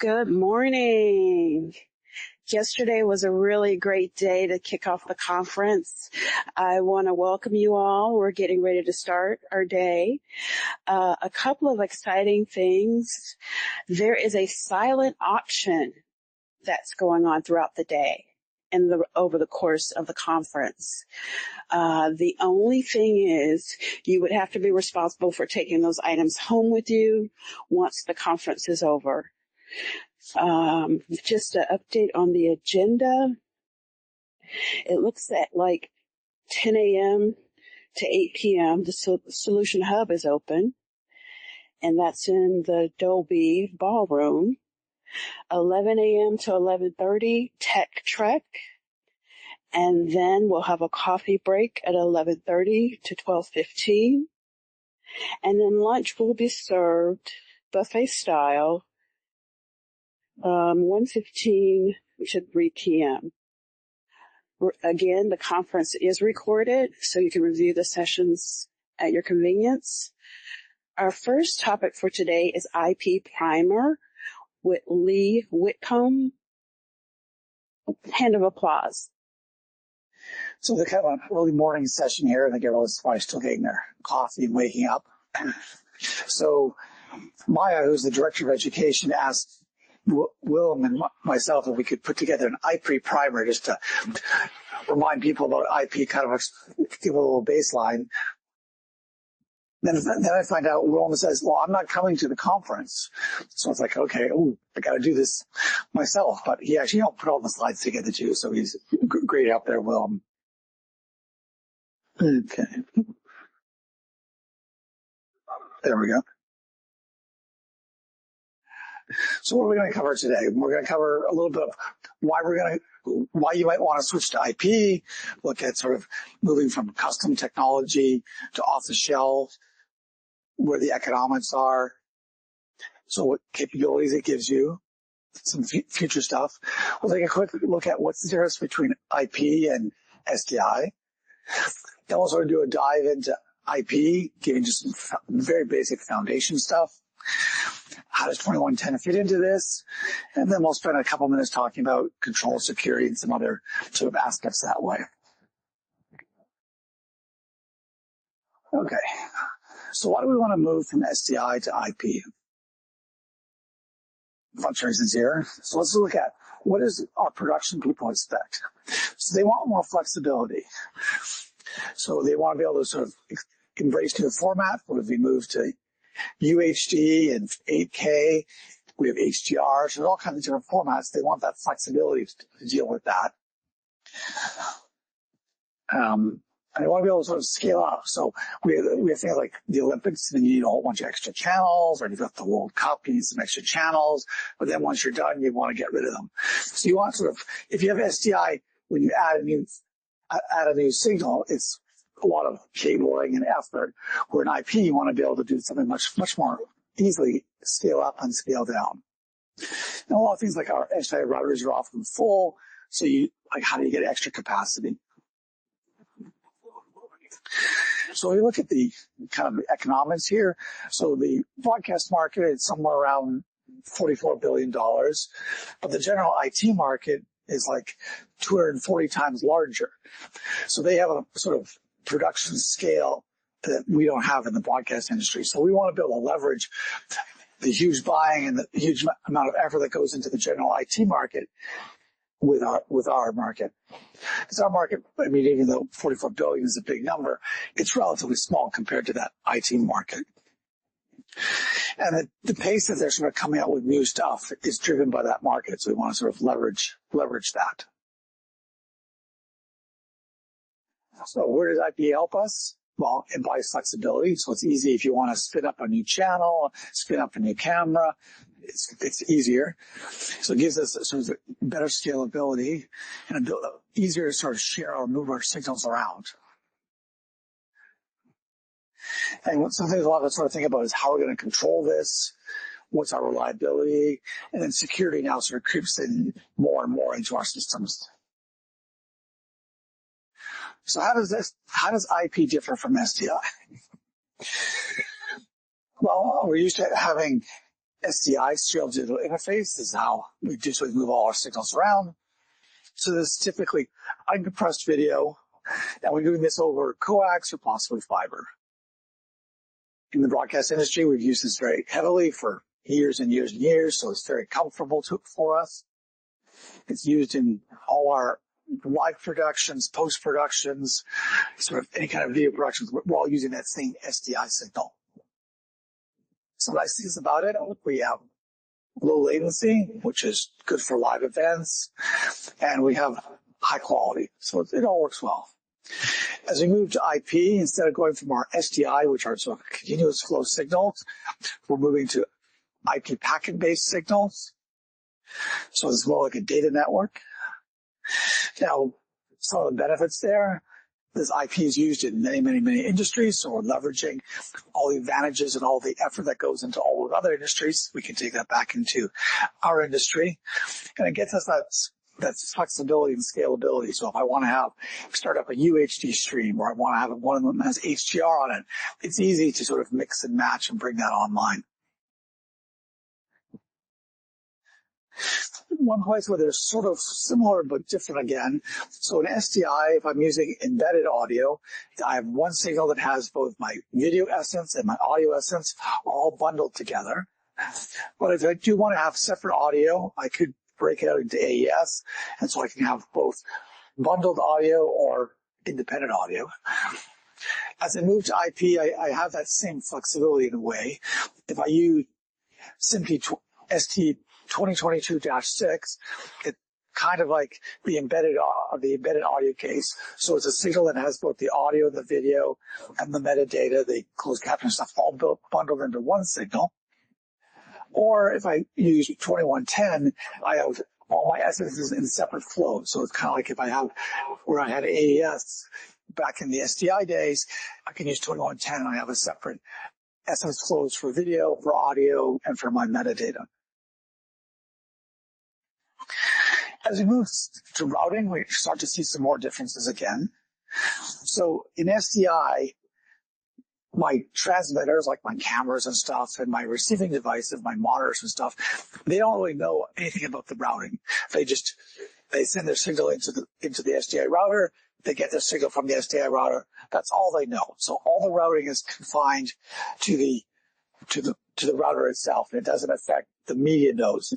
Good morning. Yesterday was a really great day to kick off the conference. I want to welcome you all. We're getting ready to start our day. A couple of exciting things. There is a silent auction that's going on throughout the day and over the course of the conference. The only thing is you would have to be responsible for taking those items home with you once the conference is over. Just an update on the agenda. It looks at like 10 a.m. to 8 p.m. The Solution Hub is open, and that's in the Dolby Ballroom. 11 a.m. to 11:30, Tech Trek. And then we'll have a coffee break at 11:30 to 12:15. And then lunch will be served buffet style, 1:15 to 3 p.m. Again, the conference is recorded, so you can review the sessions at your convenience. Our first topic for today is IP Primer with Leigh Whitcomb. Hand of applause. So the kind of an early morning session here. I think everyone's probably still getting their coffee and waking up. So Maya, who's the director of education, asked Willem and myself if we could put together an IP primer just to remind people about IP, kind of give a little baseline. Then I find out Willem says, well, I'm not coming to the conference. So it's like, okay, I got to do this myself. But he actually helped put all the slides together too. So he's great out there, Willem. Okay. There we go. So what are we going to cover today? We're going to cover a little bit of why you might want to switch to IP, look at sort of moving from custom technology to off the shelf, where the economics are, so what capabilities it gives you, some future stuff. We'll take a quick look at what's the difference between IP and SDI. Then we'll sort of do a dive into IP, giving just some very basic foundation stuff. How does 2110 fit into this? And then we'll spend a couple minutes talking about control security and some other sort of aspects that way. Okay. So why do we want to move from SDI to IP? A bunch of reasons here. So let's look at what does our production people expect. So they want more flexibility. So they want to be able to sort of embrace new format, where we move to UHD and 8K. We have HDR. So there's all kinds of different formats. They want that flexibility to deal with that. And they want to be able to sort of scale up. So we have things like the Olympics, and you need a whole bunch of extra channels, or you've got the World Cup, you need some extra channels. But then once you're done, you want to get rid of them. So you want sort of, if you have SDI, when you add a new signal, it's a lot of cabling and effort. Where in IP, you want to be able to do something much more easily, scale up and scale down. And a lot of things like our SDI routers are often full. So how do you get extra capacity? So we look at the kind of economics here. So the broadcast market is somewhere around $44 billion, but the general IT market is like 240 times larger. So they have a sort of production scale that we don't have in the broadcast industry. So we want to be able to leverage the huge buying and the huge amount of effort that goes into the general IT market with our market. Because our market, I mean, even though 44 billion is a big number, it's relatively small compared to that IT market. And the pace that they're sort of coming out with new stuff is driven by that market. So we want to sort of leverage that. So where does IP help us? Well, it buys flexibility. So it's easy if you want to spin up a new channel, spin up a new camera. It's easier. So it gives us sort of better scalability and easier to sort of share or move our signals around. And something a lot of us sort of think about is how we're going to control this, what's our reliability, and then security now sort of creeps in more and more into our systems. So how does IP differ from SDI? Well, we're used to having SDI, serial digital interface, is how we digitally move all our signals around. So this is typically uncompressed video, and we're doing this over coax or possibly fiber. In the broadcast industry, we've used this very heavily for years and years and years, so it's very comfortable for us. It's used in all our live productions, post-productions, sort of any kind of video productions. We're all using that same SDI signal. Some nice things about it, we have low latency, which is good for live events, and we have high quality, so it all works well. As we move to IP, instead of going from our SDI, which are sort of continuous flow signals, we're moving to IP packet-based signals. So it's more like a data network. Now, some of the benefits there, this IP is used in many, many, many industries, so we're leveraging all the advantages and all the effort that goes into all of other industries. We can take that back into our industry, and it gets us that flexibility and scalability. So if I want to start up a UHD stream, or I want to have one of them that has HDR on it, it's easy to sort of mix and match and bring that online. One place where they're sort of similar but different again. So in SDI, if I'm using embedded audio, I have one signal that has both my video essence and my audio essence all bundled together. But if I do want to have separate audio, I could break it out into AES, and so I can have both bundled audio or independent audio. As I move to IP, I have that same flexibility in a way. If I use simply ST 2022-6, it's kind of like the embedded audio case. So it's a signal that has both the audio, the video, and the metadata, the closed caption stuff, all bundled into one signal. Or if I use 2110, I have all my essences in separate flows. So it's kind of like if I have where I had AES back in the SDI days, I can use 2110 and I have a separate essence flows for video, for audio, and for my metadata. As we move to routing, we start to see some more differences again. So in SDI, my transmitters, like my cameras and stuff, and my receiving devices, my monitors and stuff, they don't really know anything about the routing. They send their signal into the SDI router. They get their signal from the SDI router. That's all they know. So all the routing is confined to the router itself, and it doesn't affect the media nodes.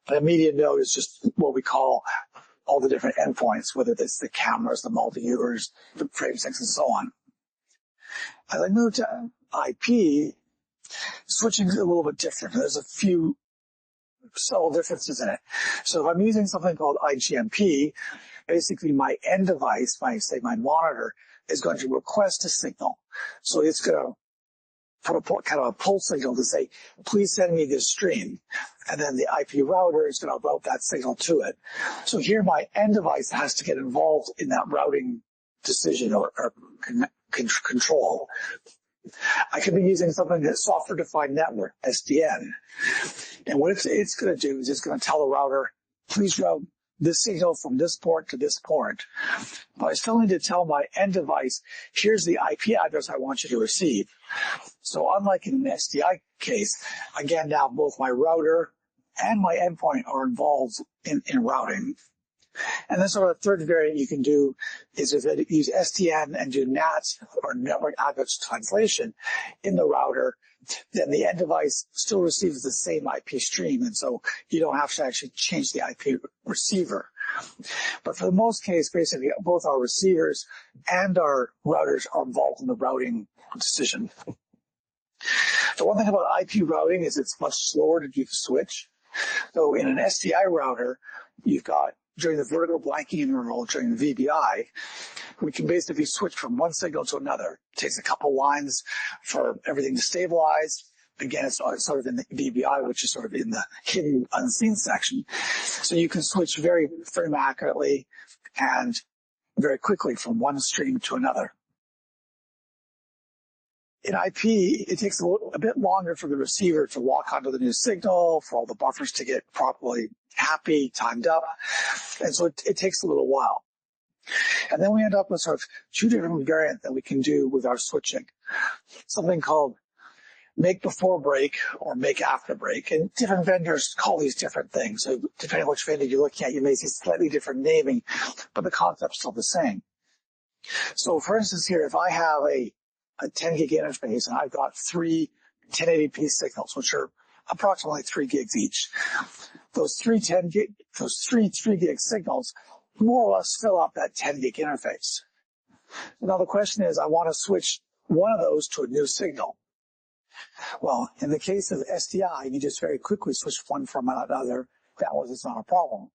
The media node is just what we call all the different endpoints, whether it's the cameras, the multi-viewers, the frame syncs, and so on. As I move to IP, switching is a little bit different. There's a few subtle differences in it. So if I'm using something called IGMP, basically my end device, my monitor, is going to request a signal. So it's going to put kind of a pull signal to say, please send me this stream. And then the IP router is going to route that signal to it. So here my end device has to get involved in that routing decision or control. I could be using something that's software-defined network, SDN. And what it's going to do is it's going to tell the router, please route this signal from this port to this port. But I still need to tell my end device, here's the IP address I want you to receive. So unlike in an SDI case, again, now both my router and my endpoint are involved in routing. And then sort of the third variant you can do is use SDN and do NAT, or network address translation, in the router. Then the end device still receives the same IP stream, and so you don't have to actually change the IP receiver. But for the most case, basically, both our receivers and our routers are involved in the routing decision. The one thing about IP routing is it's much slower to do the switch. So in an SDI router, you've got, during the vertical blanking interval, during the VBI, we can basically switch from one signal to another. It takes a couple lines for everything to stabilize. Again, it's sort of in the VBI, which is sort of in the hidden, unseen section. So you can switch very, very accurately and very quickly from one stream to another. In IP, it takes a bit longer for the receiver to lock onto the new signal, for all the buffers to get properly happy, timed up. And so it takes a little while. And then we end up with sort of two different variants that we can do with our switching. Something called make before break or make after break. And different vendors call these different things. So depending on which vendor you're looking at, you may see slightly different naming, but the concept's still the same. So for instance here, if I have a 10 gig interface and I've got three 1080p signals, which are approximately 3 gigs each, those three 3 gig signals more or less fill up that 10 gig interface. Now the question is, I want to switch one of those to a new signal. Well, in the case of SDI, you just very quickly switch one from another. That was not a problem.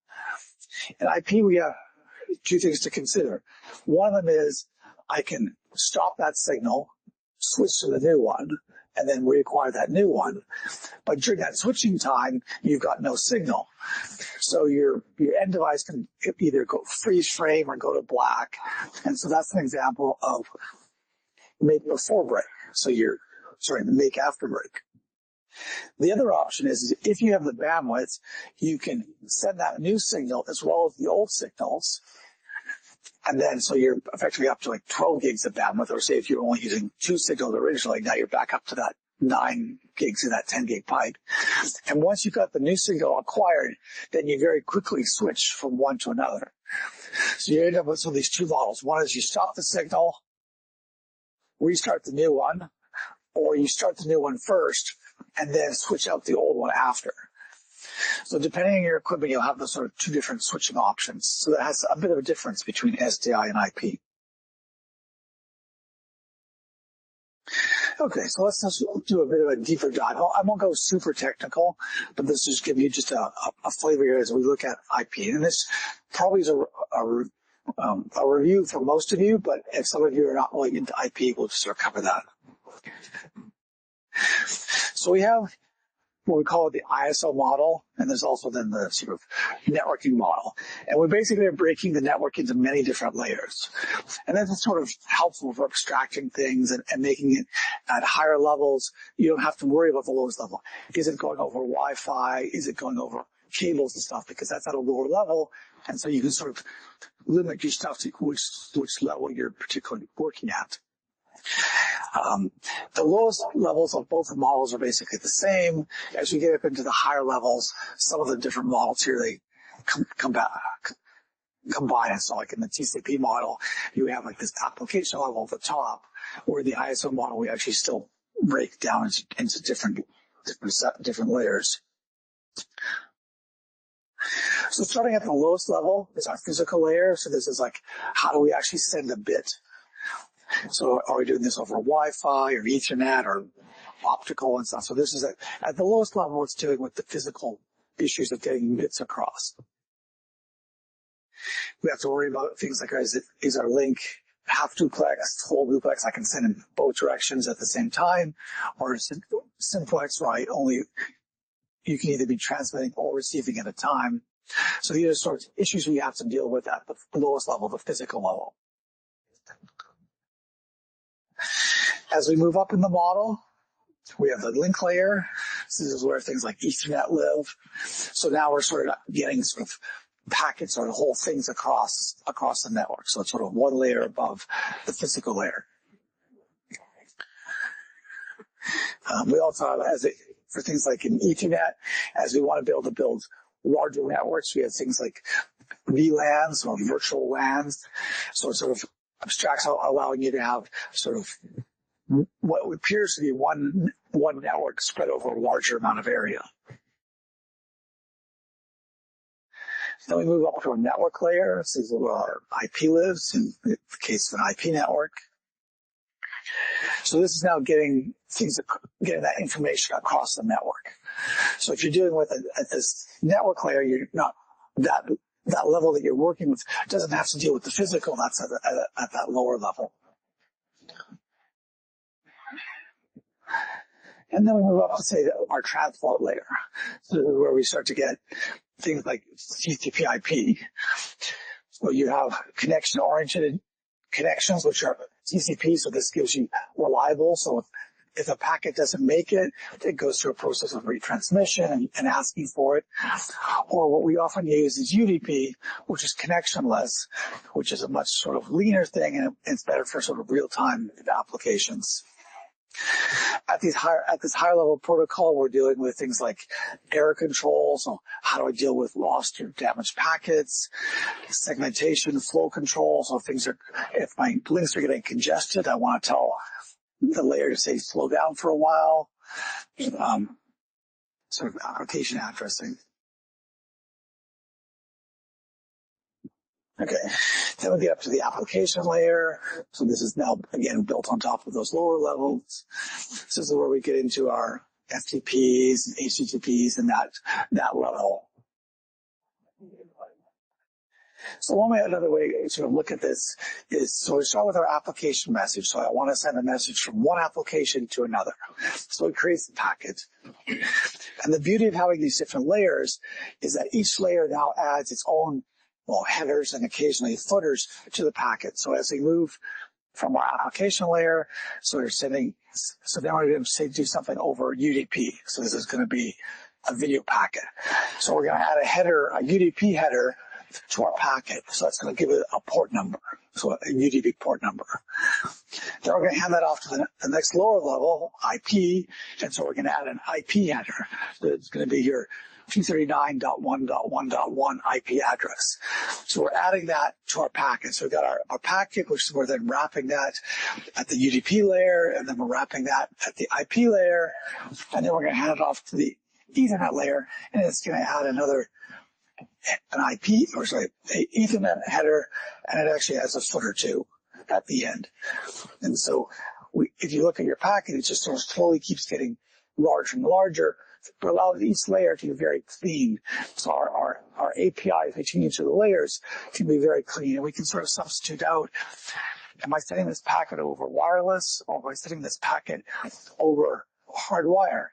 In IP, we have two things to consider. One of them is I can stop that signal, switch to the new one, and then reacquire that new one. But during that switching time, you've got no signal. So your end device can either go freeze frame or go to black. And so that's an example of make before break. So make after break. The other option is if you have the bandwidth, you can send that new signal as well as the old signals. And then so you're effectively up to like 12 gigs of bandwidth, or say if you're only using 2 signals originally, now you're back up to that 9 gigs in that 10 gig pipe. And once you've got the new signal acquired, then you very quickly switch from one to another. So you end up with these two models. One is you stop the signal, restart the new one, or you start the new one first and then switch out the old one after. So depending on your equipment, you'll have those sort of two different switching options. So that has a bit of a difference between SDI and IP. Okay, so let's just do a bit of a deeper dive. I won't go super technical, but this just give you just a flavor here as we look at IP. And this probably is a review for most of you, but if some of you are not really into IP, we'll just sort of cover that. So we have what we call the ISO model, and there's also then the sort of networking model. And we basically are breaking the network into many different layers. And that's sort of helpful for extracting things and making it at higher levels. You don't have to worry about the lowest level. Is it going over Wi-Fi? Is it going over cables and stuff? Because that's at a lower level. And so you can sort of limit your stuff to which level you're particularly working at. The lowest levels of both the models are basically the same. As we get up into the higher levels, some of the different models here, they combine. And so like in the TCP model, you have like this application level at the top, where the ISO model, we actually still break down into different layers. So starting at the lowest level is our physical layer. So this is like, how do we actually send a bit? So are we doing this over Wi-Fi or Ethernet or optical and stuff? So this is at the lowest level, it's dealing with the physical issues of getting bits across. We have to worry about things like, is our link half duplex, whole duplex? I can send in both directions at the same time, or is it simplex, right? Only you can either be transmitting or receiving at a time. So these are sorts of issues we have to deal with at the lowest level, the physical level. As we move up in the model, we have the link layer. This is where things like Ethernet live. So now we're sort of getting sort of packets or whole things across the network. So it's sort of one layer above the physical layer. We also have, for things like in Ethernet, as we want to be able to build larger networks, we have things like VLANs or virtual LANs. So it sort of abstracts, allowing you to have sort of what appears to be one network spread over a larger amount of area. Then we move up to a network layer. This is where our IP lives, in the case of an IP network. So this is now getting that information across the network. So if you're dealing with at this network layer, you're not that level that you're working with doesn't have to deal with the physical. That's at that lower level. And then we move up to, say, our transport layer. So this is where we start to get things like TCP/IP. So you have connection-oriented connections, which are TCP, so this gives you reliable. So if a packet doesn't make it, it goes through a process of retransmission and asking for it. Or what we often use is UDP, which is connectionless, which is a much sort of leaner thing, and it's better for sort of real-time applications. At this higher level protocol, we're dealing with things like error control. So how do I deal with lost or damaged packets? Segmentation, flow control. So if my links are getting congested, I want to tell the layer to say slow down for a while. Sort of application addressing. Okay, then we get up to the application layer. So this is now, again, built on top of those lower levels. This is where we get into our FTPs and HTTPs and that level. So another way to sort of look at this is, so we start with our application message. So I want to send a message from one application to another. So it creates the packet. And the beauty of having these different layers is that each layer now adds its own headers and occasionally footers to the packet. So as we move from our application layer, so then we're going to do something over UDP. So this is going to be a video packet. So we're going to add a UDP header to our packet. So that's going to give it a port number. So a UDP port number. Then we're going to hand that off to the next lower level, IP. And so we're going to add an IP header. So it's going to be your 239.1.1.1 IP address. So we're adding that to our packet. So we've got our packet, which we're then wrapping that at the UDP layer, and then we're wrapping that at the IP layer, and then we're going to hand it off to the Ethernet layer, and it's going to add an Ethernet header, and it actually has a footer too at the end. And so if you look at your packet, it just sort of slowly keeps getting larger and larger, but allows each layer to be very clean. So our APIs between each of the layers can be very clean, and we can sort of substitute out, am I sending this packet over wireless, or am I sending this packet over hardwire?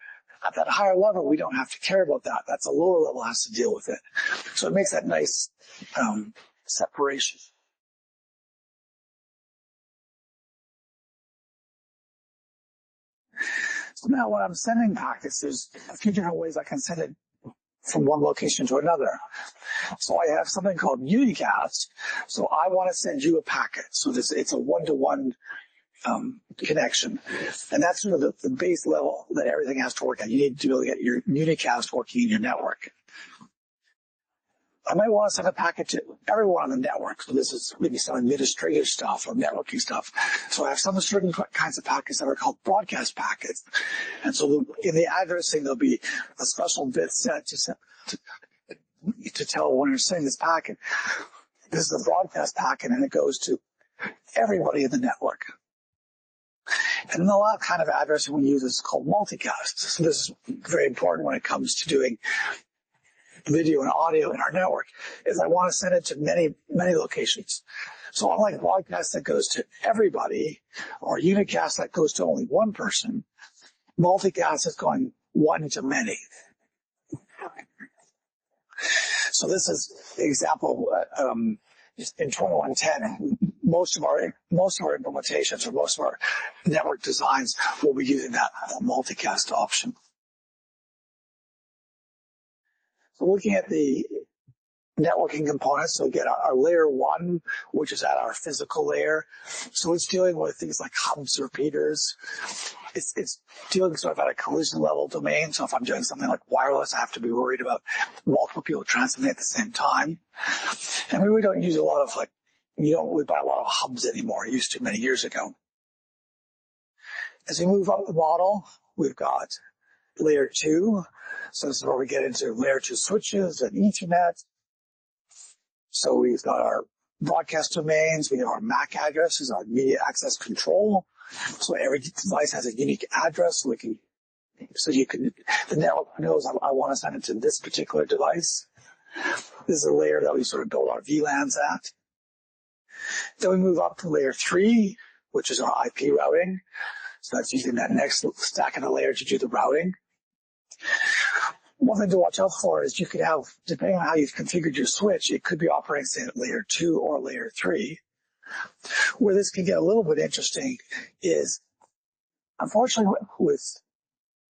At that higher level, we don't have to care about that. That's a lower level has to deal with it. So it makes that nice separation. So now when I'm sending packets, there's a few different ways I can send it from one location to another. So I have something called unicast. So I want to send you a packet. So it's a one-to-one connection. And that's sort of the base level that everything has to work at. You need to be able to get your unicast working in your network. I might want to send a packet to everyone on the network. So this is maybe some administrative stuff or networking stuff. So I have some certain kinds of packets that are called broadcast packets. And so in the addressing, there'll be a special bit set to tell when you're sending this packet. This is a broadcast packet, and it goes to everybody in the network. And then the last kind of addressing we use is called multicast. So this is very important when it comes to doing video and audio in our network, is I want to send it to many, many locations. So unlike broadcast that goes to everybody, or unicast that goes to only one person, multicast is going one to many. So this is the example in 2110. Most of our implementations or most of our network designs will be using that multicast option. So looking at the networking components, so we get our layer one, which is at our physical layer. So it's dealing with things like hubs, repeaters. It's dealing sort of at a collision level domain. So if I'm doing something like wireless, I have to be worried about multiple people transmitting at the same time. And we don't use a lot of we buy a lot of hubs anymore. Used to many years ago. As we move up the model, we've got layer two. So this is where we get into layer two switches and Ethernet. So we've got our broadcast domains. We have our MAC addresses, our media access control. So every device has a unique address. The network knows I want to send it to this particular device. This is a layer that we sort of build our VLANs at. Then we move up to layer three, which is our IP routing. So that's using that next stack in the layer to do the routing. One thing to watch out for is you could have, depending on how you've configured your switch, it could be operating, say, at layer 2 or layer 3. Where this can get a little bit interesting is, unfortunately, with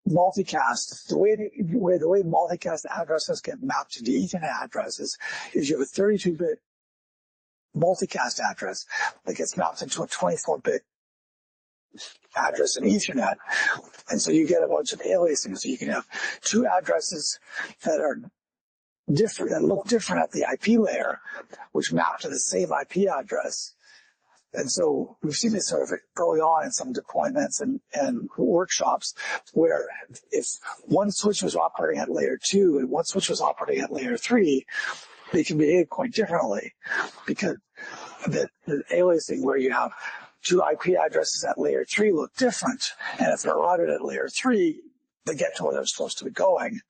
multicast, the way multicast addresses get mapped to Ethernet addresses is you have a 32-bit multicast address that gets mapped into a 24-bit address and Ethernet. And so you get a bunch of aliasing. So you can have two addresses that are different, that look different at the IP layer, which map to the same IP address. And so we've seen this sort of early on in some deployments and workshops where if one switch was operating at layer 2 and one switch was operating at layer 3, they can behave quite differently because the aliasing where you have two IP addresses at layer 3 look different. And if they're routed at layer 3, they get to where they're supposed to be going.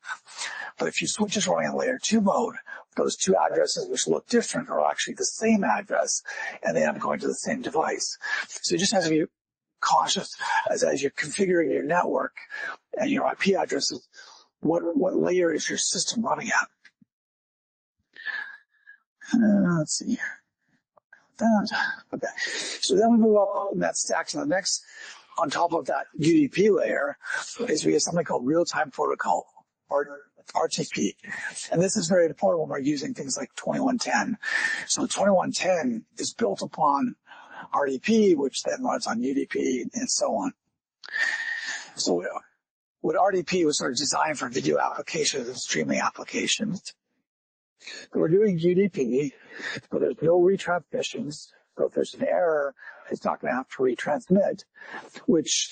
But if you switch is running in layer 2 mode, those two addresses which look different are actually the same address, and they end up going to the same device. So you just have to be cautious as you're configuring your network and your IP addresses, what layer is your system running at? Let's see. Okay. So then we move up in that stack to the next. On top of that UDP layer is we have something called real-time protocol, or RTP. And this is very important when we're using things like 2110. So 2110 is built upon RDP, which then runs on UDP and so on. So what RDP was sort of designed for video applications and streaming applications. So we're doing UDP, but there's no retransmissions. So if there's an error, it's not going to have to retransmit, which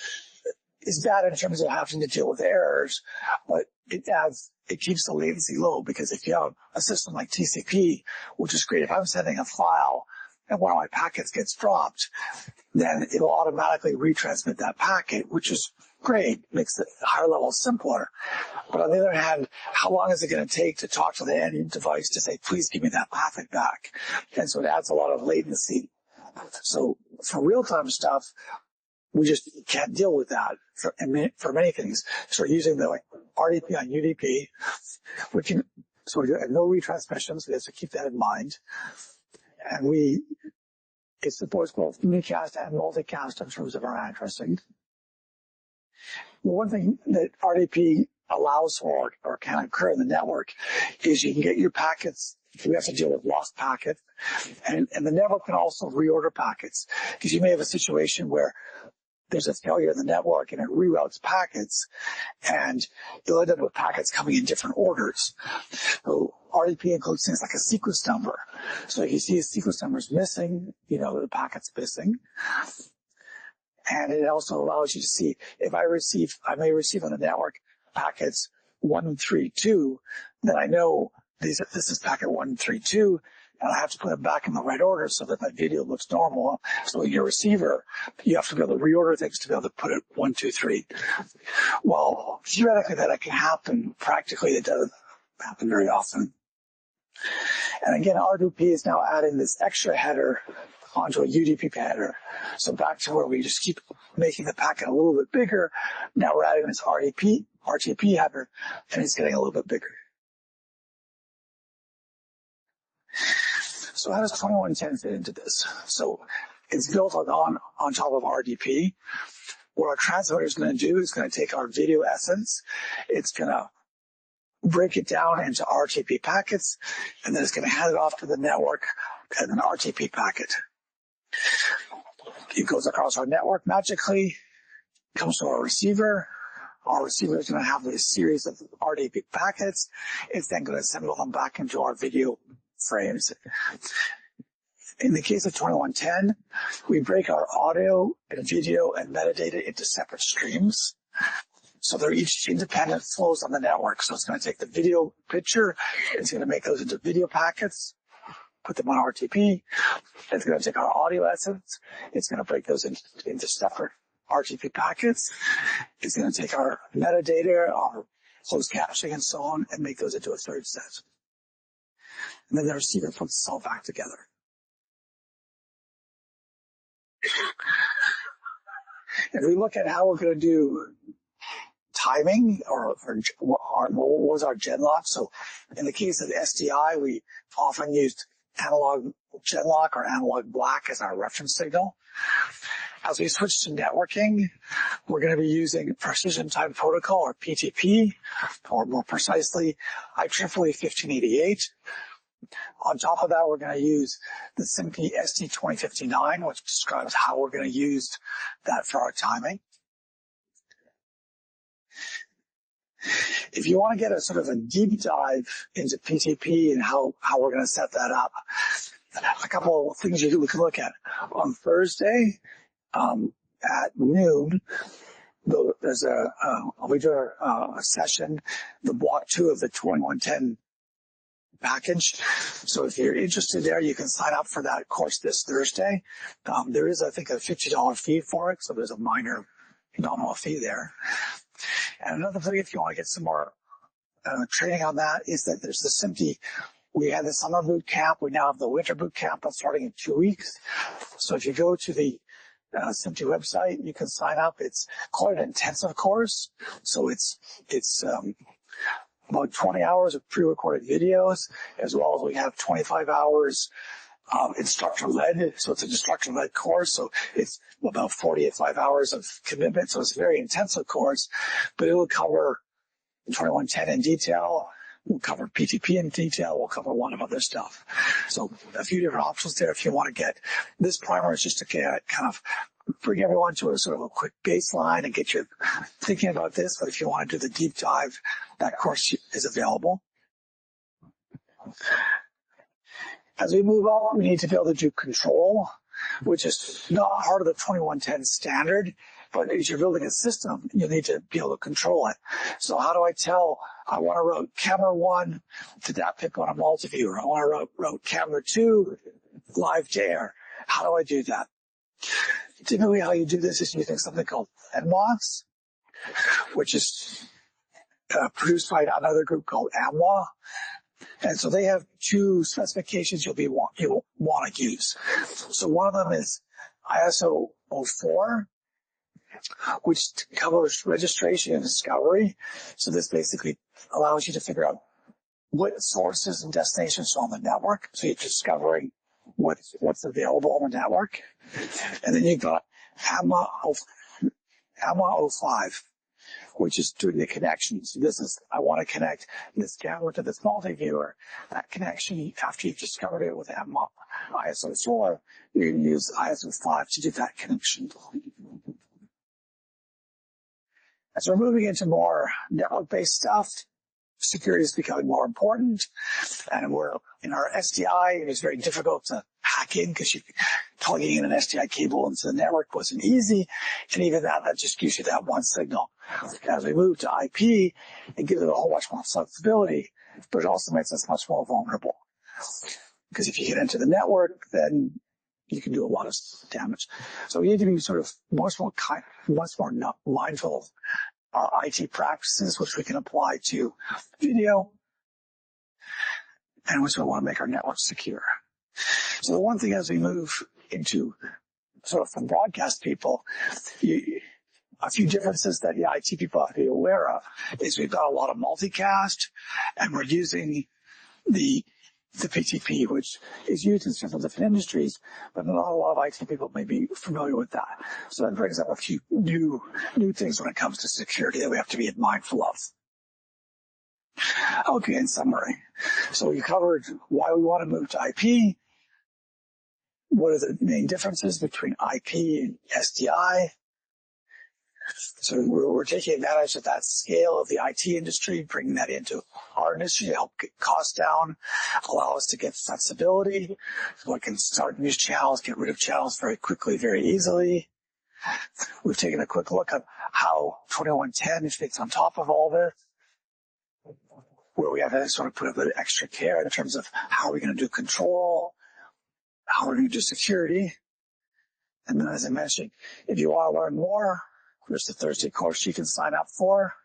is bad in terms of having to deal with errors, but it keeps the latency low, because if you have a system like TCP, which is great, if I'm sending a file and one of my packets gets dropped, then it'll automatically retransmit that packet, which is great, makes the higher level simpler. But on the other hand, how long is it going to take to talk to the end device to say, please give me that packet back? And so it adds a lot of latency. So for real-time stuff, we just can't deal with that for many things. So we're using the RDP on UDP. So we do no retransmissions. We have to keep that in mind. And it supports both unicast and multicast in terms of our addressing. One thing that RDP allows for or can occur in the network is you can get your packets. We have to deal with lost packets, and the network can also reorder packets, because you may have a situation where there's a failure in the network and it reroutes packets, and you'll end up with packets coming in different orders. So RDP includes things like a sequence number. So if you see a sequence number is missing, you know the packet's missing. And it also allows you to see if I may receive on the network packets 132, then I know this is packet 132, and I have to put it back in the right order so that my video looks normal. So in your receiver, you have to be able to reorder things to be able to put it 1, 2, 3. Well, theoretically that can happen. Practically, it doesn't happen very often. And again, RDP is now adding this extra header onto a UDP header. So back to where we just keep making the packet a little bit bigger. Now we're adding this RTP header, and it's getting a little bit bigger. So how does 2110 fit into this? So it's built on top of RDP. What our transmitter is going to do is going to take our video essence. It's going to break it down into RTP packets, and then it's going to hand it off to the network as an RTP packet. It goes across our network magically, comes to our receiver. Our receiver is going to have this series of RDP packets. It's then going to assemble them back into our video frames. In the case of 2110, we break our audio and video and metadata into separate streams. So they're each independent flows on the network. So it's going to take the video picture, it's going to make those into video packets, put them on RTP. It's going to take our audio essence. It's going to break those into separate RTP packets. It's going to take our metadata, our closed captioning, and so on, and make those into a third set. And then the receiver puts it all back together. If we look at how we're going to do timing, or what was our gen lock? So in the case of SDI, we often used analog gen lock or analog black as our reference signal. As we switch to networking, we're going to be using precision time protocol, or PTP, or more precisely, IEEE 1588. On top of that, we're going to use the SIMP ST2059, which describes how we're going to use that for our timing. If you want to get a sort of a deep dive into PTP and how we're going to set that up, a couple of things we can look at. On Thursday at noon, there's I'll be doing a session, the block 2 of the 2110 package. So if you're interested there, you can sign up for that course this Thursday. There is, I think, a $50 fee for it, so there's a minor nominal fee there. And another thing, if you want to get some more training on that, is that there's the SIMP. We had the summer boot camp. We now have the winter boot camp that's starting in 2 weeks. So if you go to the SIMP website, you can sign up. It's quite an intensive course. So it's about 20 hours of pre-recorded videos, as well as we have 25 hours instructor-led. So it's an instructor-led course. So it's about 45 hours of commitment. So it's a very intensive course, but it will cover 2110 in detail. We'll cover PTP in detail. We'll cover a lot of other stuff. So a few different options there if you want to get this primer is just to kind of bring everyone to a sort of a quick baseline and get you thinking about this. But if you want to do the deep dive, that course is available. As we move on, we need to be able to do control, which is not part of the 2110 standard, but as you're building a system, you need to be able to control it. So how do I tell I want to route camera 1 to that pick on a multi-viewer? I want to route camera 2 live to air. How do I do that? Typically how you do this is using something called NMOS, which is produced by another group called AMWA. And so they have 2 specifications you'll want to use. So one of them is ISO 04, which covers registration and discovery. So this basically allows you to figure out what sources and destinations are on the network. So you're discovering what's available on the network. And then you've got AMWA 05, which is doing the connection. So this is, I want to connect this camera to this multi-viewer. That connection, after you've discovered it with AMWA ISO 4, you can use ISO 5 to do that connection. As we're moving into more network-based stuff, security is becoming more important. And we're in our SDI, it's very difficult to hack in because plugging in an SDI cable into the network wasn't easy. And even that just gives you that one signal. As we move to IP, it gives it a whole bunch more flexibility, but it also makes us much more vulnerable. Because if you get into the network, then you can do a lot of damage. So we need to be sort of much more mindful of our IT practices, which we can apply to video, and which we want to make our network secure. So the one thing as we move into sort of from broadcast people, a few differences that the IT people have to be aware of is we've got a lot of multicast, and we're using the PTP, which is used in several different industries, but not a lot of IT people may be familiar with that. So that brings up a few new things when it comes to security that we have to be mindful of. Okay, in summary, so we covered why we want to move to IP, what are the main differences between IP and SDI. So we're taking advantage of that scale of the IT industry, bringing that into our industry to help get costs down, allow us to get flexibility. So we can start new channels, get rid of channels very quickly, very easily. We've taken a quick look at how 2110 fits on top of all this, where we have to sort of put a bit of extra care in terms of how are we going to do control, how are we going to do security. And then, as I mentioned, if you want to learn more, there's the Thursday course you can sign up for.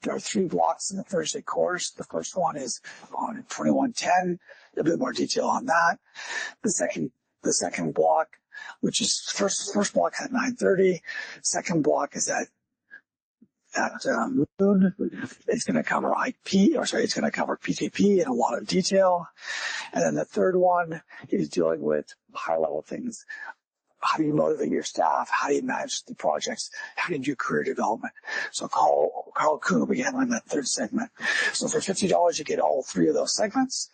There are 3 blocks in the Thursday course. The first one is on 2110. A bit more detail on that. The second block, which is first block at 9:30. Second block is at noon. It's going to cover it's going to cover PTP in a lot of detail. And then the third one is dealing with high-level things. How do you motivate your staff? How do you manage the projects? How do you do career development? So Carl Kuhn will be handling that third segment. So for $50, you get all 3 of those segments.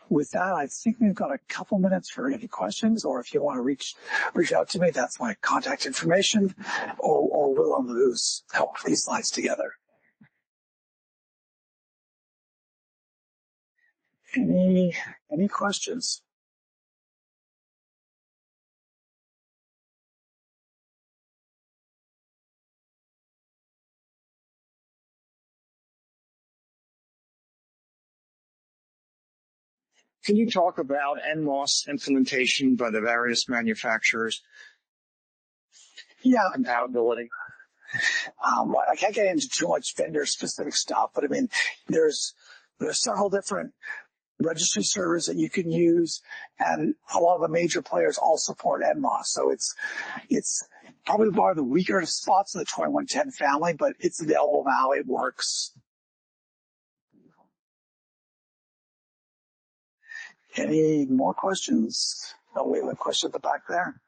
with that, I think we've got a couple minutes for any questions, or if you want to reach out to me, that's my contact information, or Will on the Goose help put these slides together. Any questions? Can you talk about NMOS implementation by the various manufacturers? Yeah. Compatibility. I can't get into too much vendor-specific stuff, but I mean, there's several different registry servers that you can use, and a lot of the major players all support NMOS. So it's probably one of the weaker spots of the 2110 family, but it's available now. It works. Any more questions? Oh, we have a question at the back there.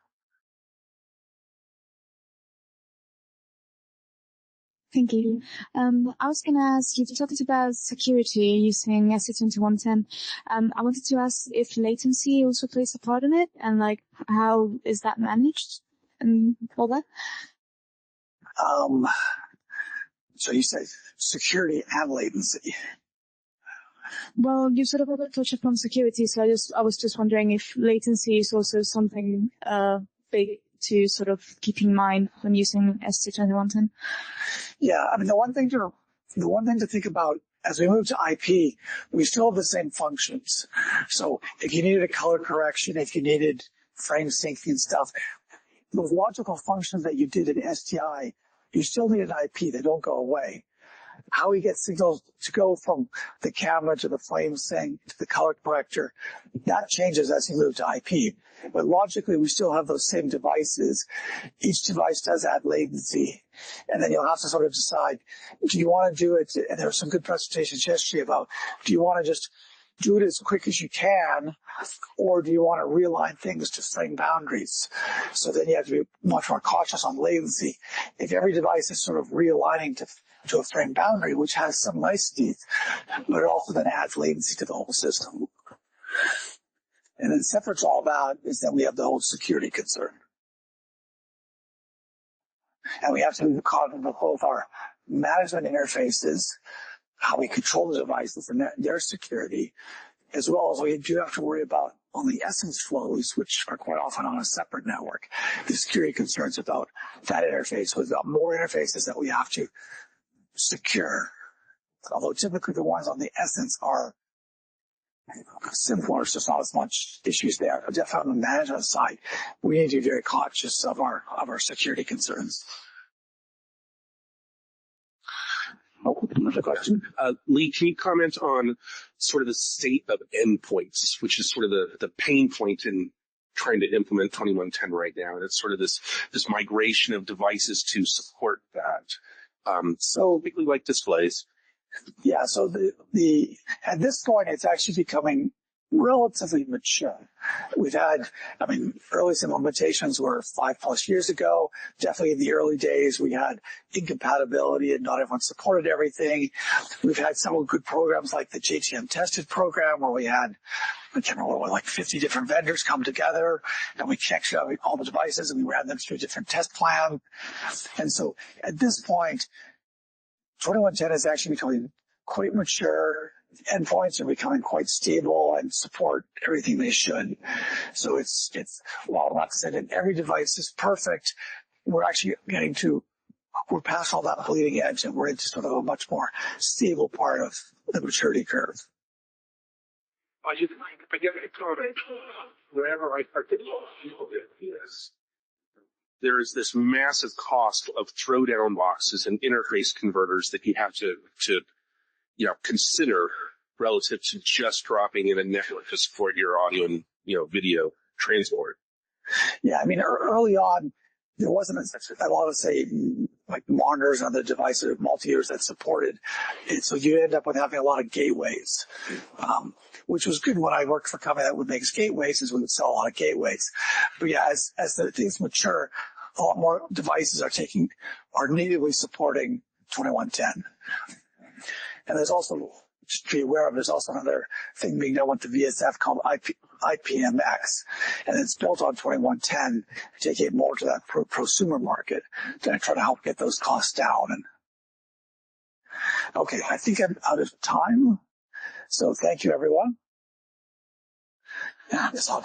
Thank you. I was going to ask, you talked about security using SC2110. I wanted to ask if latency also plays a part in it, and like how is that managed and all that? So you say security and latency. Well, you sort of touched upon security, so I was just wondering if latency is also something big to sort of keep in mind when using SC2110. Yeah, I mean, the one thing to think about as we move to IP, we still have the same functions. So if you needed a color correction, if you needed frame syncing and stuff, those logical functions that you did in STI, you still need an IP. They don't go away. How we get signals to go from the camera to the frame sync to the color corrector, that changes as you move to IP. But logically, we still have those same devices. Each device does add latency. And then you'll have to sort of decide, do you want to do it? And there were some good presentations yesterday about, do you want to just do it as quick as you can, or do you want to realign things to frame boundaries? So then you have to be much more cautious on latency. If every device is sort of realigning to a frame boundary, which has some niceties, but it also then adds latency to the whole system. And then separate to all that is that we have the whole security concern. And we have to be cognizant of both our management interfaces, how we control the devices and their security, as well as we do have to worry about on the essence flows, which are quite often on a separate network, the security concerns about that interface. We've got more interfaces that we have to secure. Although typically the ones on the essence are simpler, so not as much issues there. But definitely on the management side, we need to be very cautious of our security concerns. Another question. Leigh, can you comment on sort of the state of endpoints, which is sort of the pain point in trying to implement 2110 right now? And it's sort of this migration of devices to support that. So particularly like displays. Yeah, so the at this point, it's actually becoming relatively mature. We've had, earliest implementations were 5+ years ago. Definitely in the early days, we had incompatibility and not everyone supported everything. We've had several good programs like the JTM Tested program where we had, I can't remember, like 50 different vendors come together and we checked all the devices and we ran them through a different test plan. And so at this point, 2110 is actually becoming quite mature. Endpoints are becoming quite stable and support everything they should. So it's well, not to say that every device is perfect. We're actually we're past all that bleeding edge and we're into sort of a much more stable part of the maturity curve. I get a comment wherever I articulate this. There is this massive cost of throwdown boxes and interface converters that you have to consider relative to just dropping in a network to support your audio and, video transport. Yeah, early on, there wasn't a lot of, say, like monitors and other devices, multi-years that supported it. So you end up with having a lot of gateways, which was good when I worked for a company that would make gateways, is we would sell a lot of gateways. But yeah, as the things mature, a lot more devices are natively supporting 2110. And there's also just to be aware of, there's also another thing being done with the VSF called IPMX, and it's built on 2110 to get more to that prosumer market to try to help get those costs down. And okay, I think I'm out of time. So thank you, everyone. Yeah, that's all.